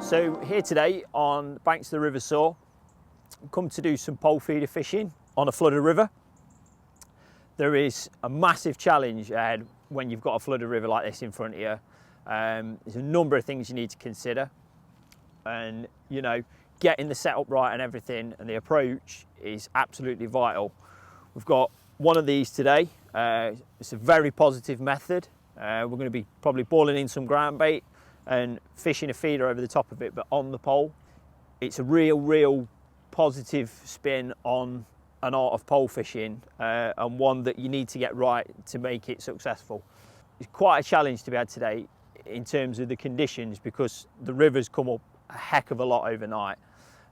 So here today on the banks of the River Soar, I've come to do some pole feeder fishing on a flooded river. There is a massive challenge ahead when you've got a flooded river like this in front of you. There's a number of things you need to consider, and you know, getting the setup right and everything and the approach is absolutely vital. We've got one of these today. It's a very positive method. We're going to be probably balling in some ground bait and fishing a feeder over the top of it, but on the pole. It's a real positive spin on an art of pole fishing, and one that you need to get right to make it successful. It's quite a challenge to be had today in terms of the conditions, because the river's come up a heck of a lot overnight,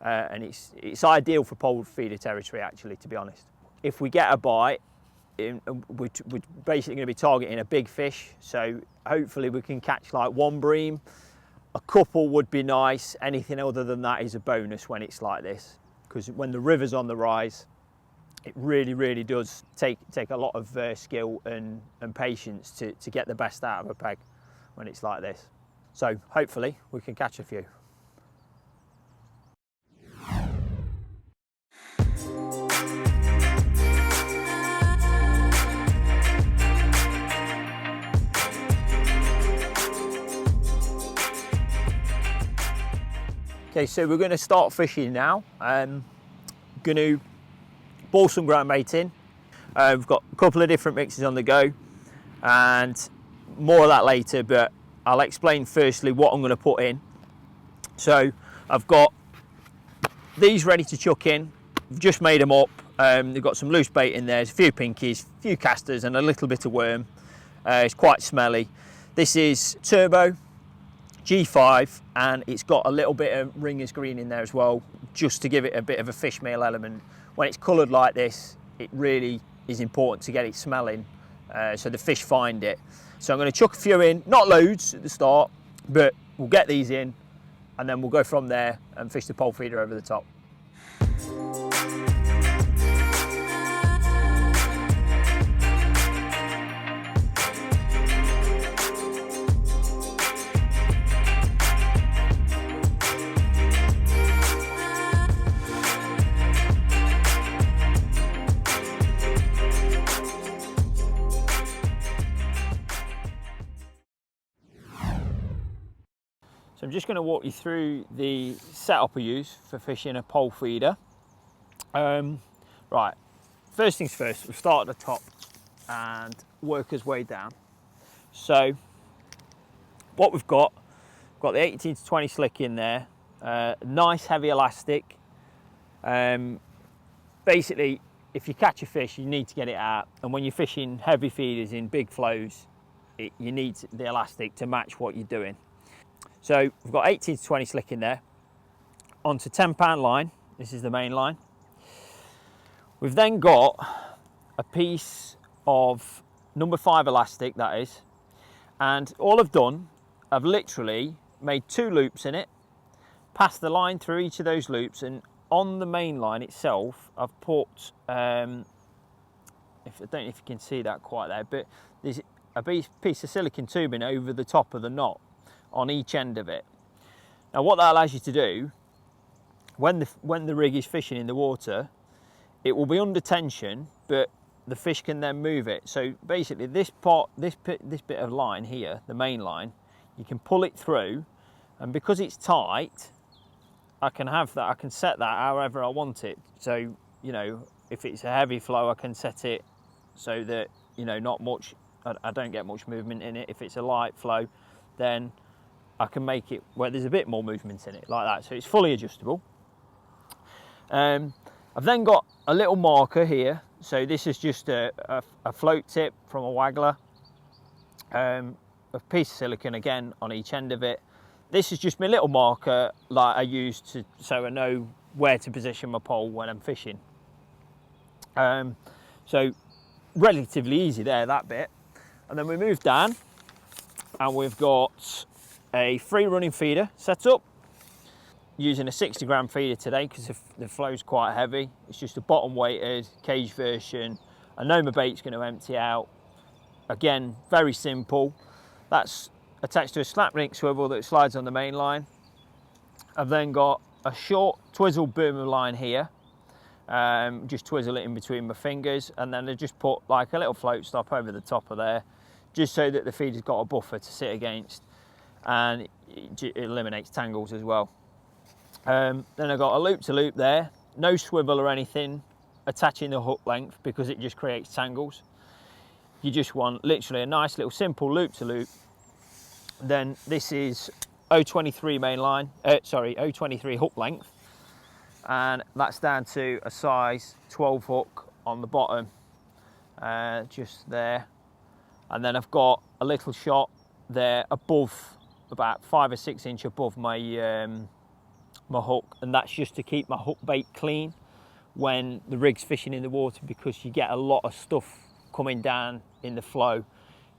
and it's ideal for pole feeder territory actually, to be honest. If we get a bite, we're basically going to be targeting a big fish, so hopefully we can catch like one bream. A couple would be nice. Anything other than that is a bonus when it's like this, because when the river's on the rise, it really does take a lot of skill and patience to get the best out of a peg when it's like this. So hopefully we can catch a few. Okay, so we're going to start fishing now. I'm going to ball some ground bait in. We've got a couple of different mixes on the go, and more of that later, but I'll explain firstly what I'm going to put in. So I've got these ready to chuck in. I've just made them up. They've got some loose bait in there. There's a few pinkies, a few casters and a little bit of worm. It's quite smelly. This is Turbo G5, and it's got a little bit of Ringer's green in there as well, just to give it a bit of a fish meal element. When it's coloured like this, it really is important to get it smelling, so the fish find it. So I'm going to chuck a few in, not loads at the start, but we'll get these in and then we'll go from there and fish the pole feeder over the top. So I'm just going to walk you through the setup I use for fishing a pole feeder. Right, first things first, we'll start at the top and work our way down. So what we've got the 18 to 20 slick in there, nice heavy elastic. Basically, if you catch a fish, you need to get it out, and when you're fishing heavy feeders in big flows, you need the elastic to match what you're doing. So we've got 18 to 20 slick in there, onto 10-pound line. This is the main line. We've then got a piece of number 5 elastic, that is, and all I've done, I've literally made 2 loops in it, passed the line through each of those loops, and on the main line itself, I've put, I don't know if you can see that quite there, but there's a piece of silicone tubing over the top of the knot on each end of it. Now what that allows you to do, when the rig is fishing in the water, it will be under tension, but the fish can then move it. So basically this bit of line here, the main line, you can pull it through, and because it's tight, I can have that, I can set that however I want it. So, you know, if it's a heavy flow, I can set it so that, you know, not much, I don't get much movement in it. If it's a light flow, then I can make it where there's a bit more movement in it, like that. So it's fully adjustable. I've then got a little marker here. So this is just a float tip from a Waggler, a piece of silicone again on each end of it. This is just my little marker like I use so I know where to position my pole when I'm fishing. So relatively easy there, that bit. And then we move down and we've got a Freerunning Feeder set up, using a 60 gram feeder today because the flow's quite heavy. It's just a bottom weighted cage version. I know my bait's going to empty out. Again, very simple. That's attached to a snap link swivel that slides on the main line. I've then got a short twizzle boomer line here. Just twizzle it in between my fingers, and then I just put like a little float stop over the top of there, just so that the feeder's got a buffer to sit against, and it eliminates tangles as well. Then I've got a loop to loop there, no swivel or anything attaching the hook length because it just creates tangles. You just want literally a nice little simple loop to loop. Then this is 023 main line, 023 hook length, and that's down to a size 12 hook on the bottom, just there. And then I've got a little shot there above, about 5 or 6 inch above my my hook, and that's just to keep my hook bait clean when the rig's fishing in the water, because you get a lot of stuff coming down in the flow.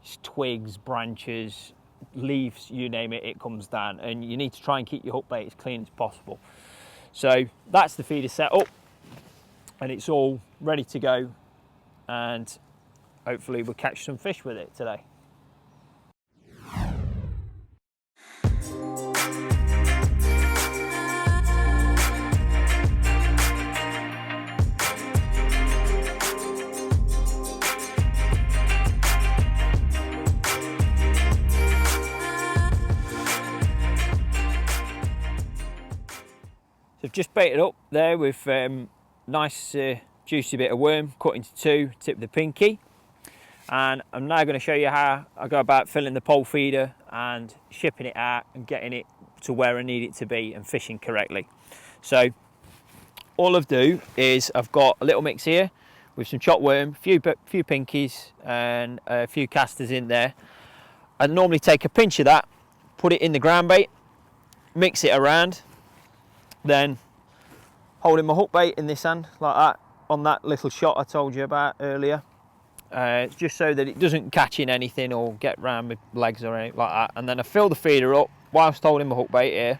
It's twigs, branches, leaves, you name it, it comes down, and you need to try and keep your hook bait as clean as possible. So that's the feeder set up, and it's all ready to go, and hopefully we'll catch some fish with it today. So I've just baited up there with nice juicy bit of worm cut into 2, tip the pinky, and I'm now going to show you how I go about filling the pole feeder and shipping it out and getting it to where I need it to be and fishing correctly. So all I've do is I've got a little mix here with some chopped worm, few pinkies and a few casters in there. I normally take a pinch of that, put it in the ground bait, mix it around, then holding my hook bait in this hand like that on that little shot I told you about earlier, just so that it doesn't catch in anything or get round with legs or anything like that. And then I fill the feeder up whilst holding my hook bait here.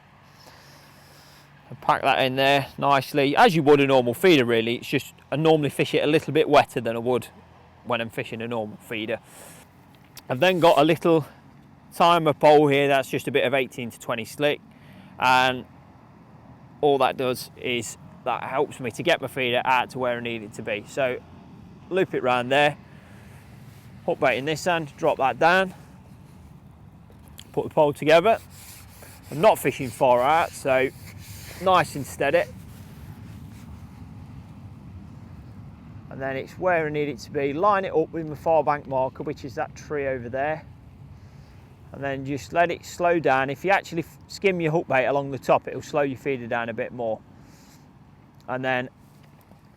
I pack that in there nicely, as you would a normal feeder really. It's just I normally fish it a little bit wetter than I would when I'm fishing a normal feeder. I've then got a little timer pole here that's just a bit of 18 to 20 slick, and all that does is that helps me to get my feeder out to where I need it to be. So loop it round there, hook bait in this hand, drop that down, put the pole together. I'm not fishing far out, so nice and steady. And then it's where I need it to be. Line it up with my far bank marker, which is that tree over there. And then just let it slow down. If you actually skim your hook bait along the top, it'll slow your feeder down a bit more. And then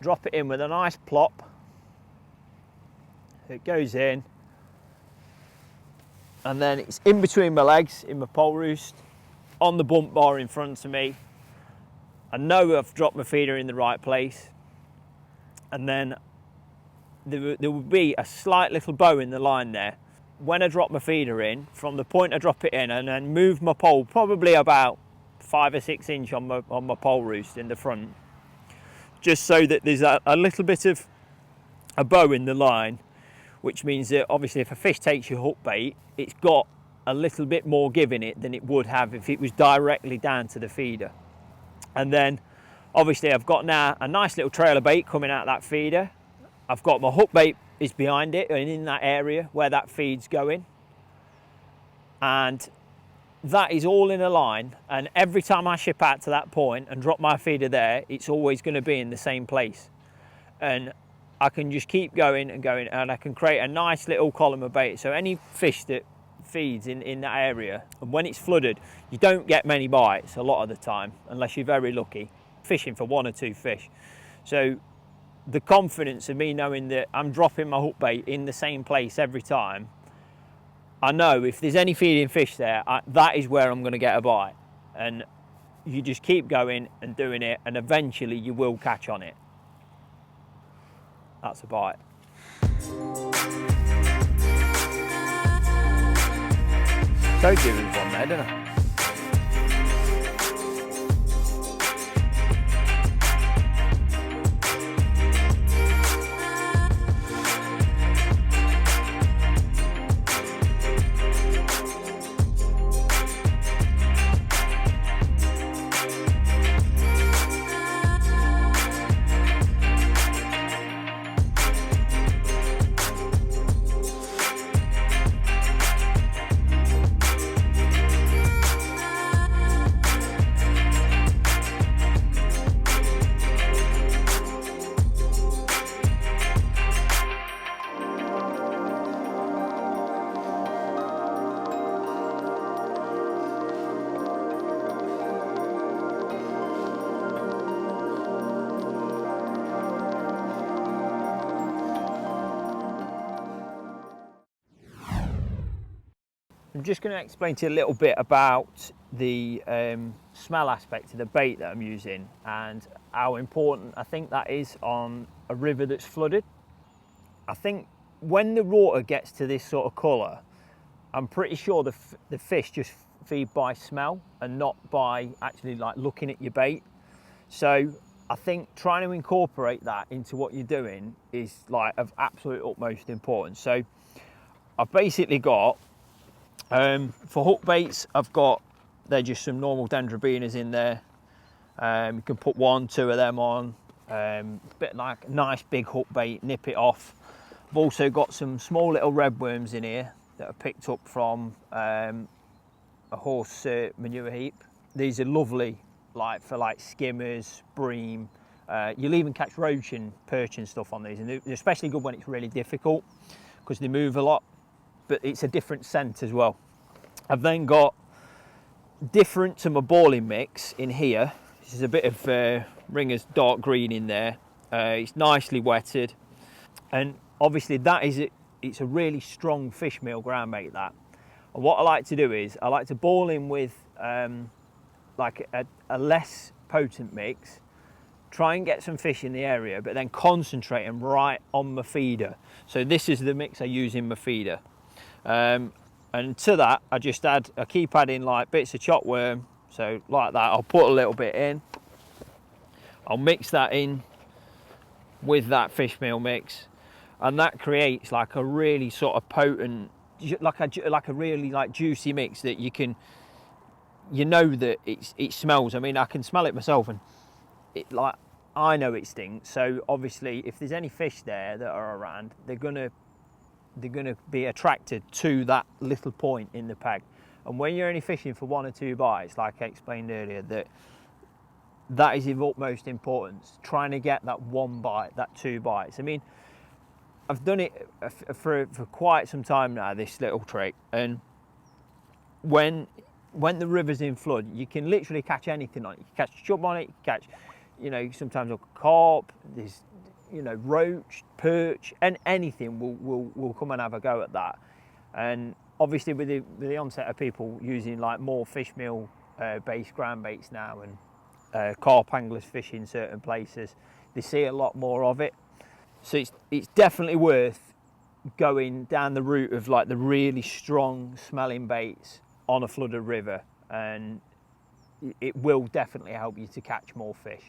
drop it in with a nice plop. It goes in. And then it's in between my legs, in my pole roost, on the bump bar in front of me. I know I've dropped my feeder in the right place. And then there will be a slight little bow in the line there. When I drop my feeder in, from the point I drop it in, and then move my pole probably about 5 or 6 inch on my pole roost in the front, just so that there's a little bit of a bow in the line, which means that obviously if a fish takes your hook bait, it's got a little bit more give in it than it would have if it was directly down to the feeder. And then obviously I've got now a nice little trail of bait coming out of that feeder. I've got my hook bait is behind it and in that area where that feed's going, and that is all in a line, and every time I ship out to that point and drop my feeder there, it's always going to be in the same place, and I can just keep going and going, and I can create a nice little column of bait. So any fish that feeds in that area, and when it's flooded, you don't get many bites a lot of the time unless you're very lucky, fishing for 1 or 2 fish. So the confidence of me knowing that I'm dropping my hook bait in the same place every time, I know if there's any feeding fish there, that is where I'm going to get a bite. And you just keep going and doing it, and eventually you will catch on it. That's a bite. So doing one there, don't I? I'm just going to explain to you a little bit about the smell aspect of the bait that I'm using and how important I think that is on a river that's flooded. I think when the water gets to this sort of colour, I'm pretty sure the fish just feed by smell and not by actually like looking at your bait. So I think trying to incorporate that into what you're doing is like of absolute utmost importance. So I've basically got, for hook baits, they're just some normal dendrobinas in there. You can put 1, 2 of them on, bit like a nice big hook bait, nip it off. I've also got some small little red worms in here that are picked up from a horse manure heap. These are lovely, like for like skimmers, bream. You'll even catch roach and perch and stuff on these, and they're especially good when it's really difficult because they move a lot, but it's a different scent as well. I've then got, different to my balling mix in here, this is a bit of Ringer's dark green in there. It's nicely wetted, and obviously it's a really strong fish meal ground bait, that. And what I like to do is I like to ball in with like a less potent mix, try and get some fish in the area, but then concentrate them right on my feeder. So this is the mix I use in my feeder. And to that, I keep adding like bits of chopped worm. So like that, I'll put a little bit in. I'll mix that in with that fish meal mix, and that creates like a really sort of potent, like a really like juicy mix that you know that it smells. I mean, I can smell it myself, and I know it stinks. So obviously, if there's any fish there that are around, they're gonna be attracted to that little point in the peg. And when you're only fishing for 1 or 2 bites, like I explained earlier, that is of utmost importance, trying to get that 1 bite, that 2 bites. I mean, I've done it for quite some time now, this little trick, and when the river's in flood, you can literally catch anything on it. You can catch chub on it, you can catch, sometimes a carp, there's, roach, perch, and anything will come and have a go at that. And obviously with the onset of people using like more fish meal based ground baits now, and carp anglers fishing certain places, they see a lot more of it. So it's definitely worth going down the route of like the really strong smelling baits on a flooded river, and it will definitely help you to catch more fish.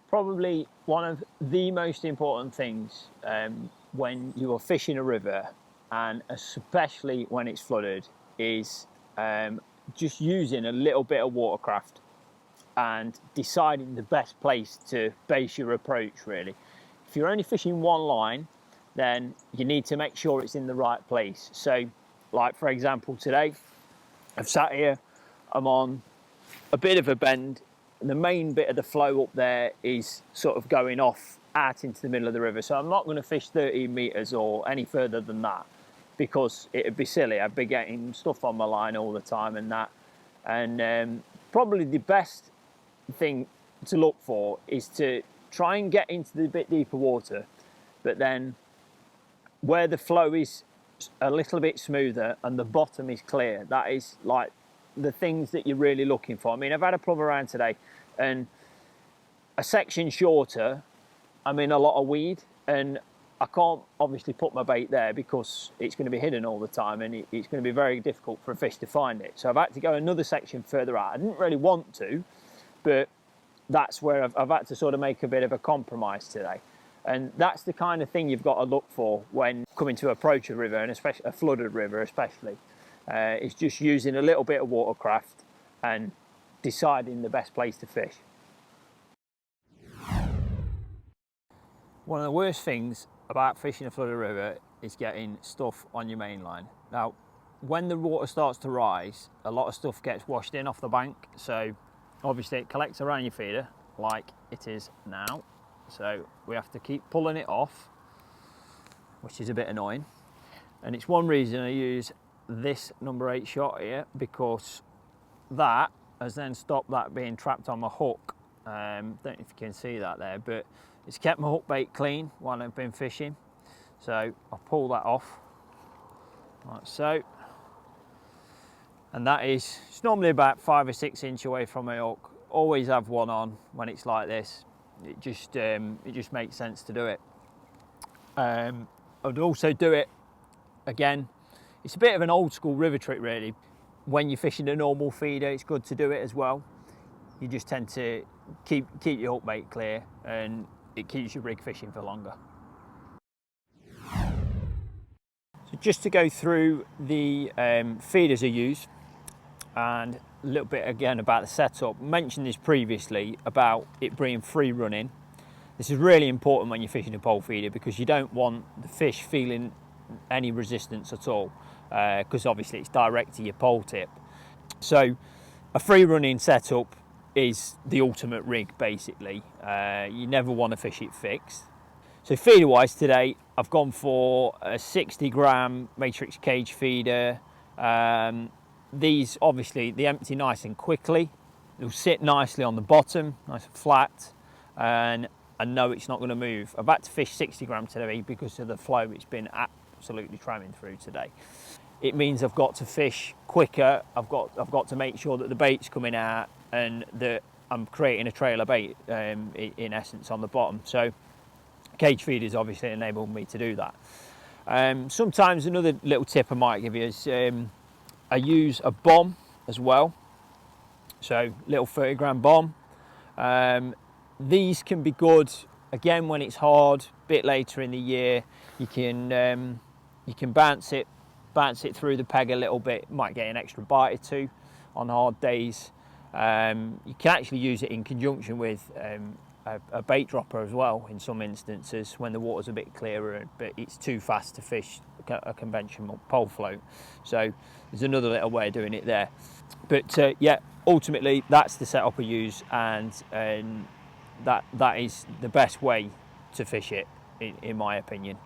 Probably one of the most important things when you are fishing a river, and especially when it's flooded, is just using a little bit of watercraft and deciding the best place to base your approach, really. If you're only fishing one line, then you need to make sure it's in the right place. So, like for example today, I've sat here, I'm on a bit of a bend. The main bit of the flow up there is sort of going off out into the middle of the river. So I'm not going to fish 13 metres or any further than that, because it'd be silly. I'd be getting stuff on my line all the time and that. And probably the best thing to look for is to try and get into the bit deeper water, but then where the flow is a little bit smoother and the bottom is clear, that is like the things that you're really looking for. I mean, I've had a plumb around today, and a section shorter, I'm in a lot of weed, and I can't obviously put my bait there because it's going to be hidden all the time, and it's going to be very difficult for a fish to find it. So I've had to go another section further out. I didn't really want to, but that's where I've had to sort of make a bit of a compromise today. And that's the kind of thing you've got to look for when coming to approach a river, and especially a flooded river especially. It's just using a little bit of watercraft and deciding the best place to fish. One of the worst things about fishing a flooded river is getting stuff on your main line. Now, when the water starts to rise, a lot of stuff gets washed in off the bank. So obviously it collects around your feeder like it is now. So we have to keep pulling it off, which is a bit annoying. And it's one reason I use this number 8 shot here, because that has then stopped that being trapped on my hook. Don't know if you can see that there, but it's kept my hook bait clean while I've been fishing. So I'll pull that off, like so. And that is, it's normally about 5 or 6 inches away from my hook. Always have one on when it's like this. It just makes sense to do it. I'd also do it, again, it's a bit of an old school river trick really. When you're fishing a normal feeder, it's good to do it as well. You just tend to keep your hook bait clear, and it keeps your rig fishing for longer. So just to go through the feeders I use, and a little bit again about the setup. I mentioned this previously about it being free running. This is really important when you're fishing a pole feeder, because you don't want the fish feeling any resistance at all, because obviously it's direct to your pole tip. So a free running setup is the ultimate rig basically. You never want to fish it fixed. So feeder wise today, I've gone for a 60 gram Matrix cage feeder. These obviously, they empty nice and quickly. They'll sit nicely on the bottom, nice and flat, and I know it's not going to move. I've had to fish 60 gram today because of the flow. It's been absolutely tramming through today. It means I've got to fish quicker. I've got to make sure that the bait's coming out and that I'm creating a trail of bait in essence on the bottom. So cage feeders obviously enable me to do that. Sometimes another little tip I might give you is I use a bomb as well. So little 30 gram bomb. These can be good again when it's hard, a bit later in the year. You can bounce it through the peg a little bit, might get an extra bite or two on hard days. You can actually use it in conjunction with a bait dropper as well in some instances when the water's a bit clearer but it's too fast to fish a conventional pole float. So there's another little way of doing it there. But yeah, ultimately that's the setup I use, and that is the best way to fish it in my opinion.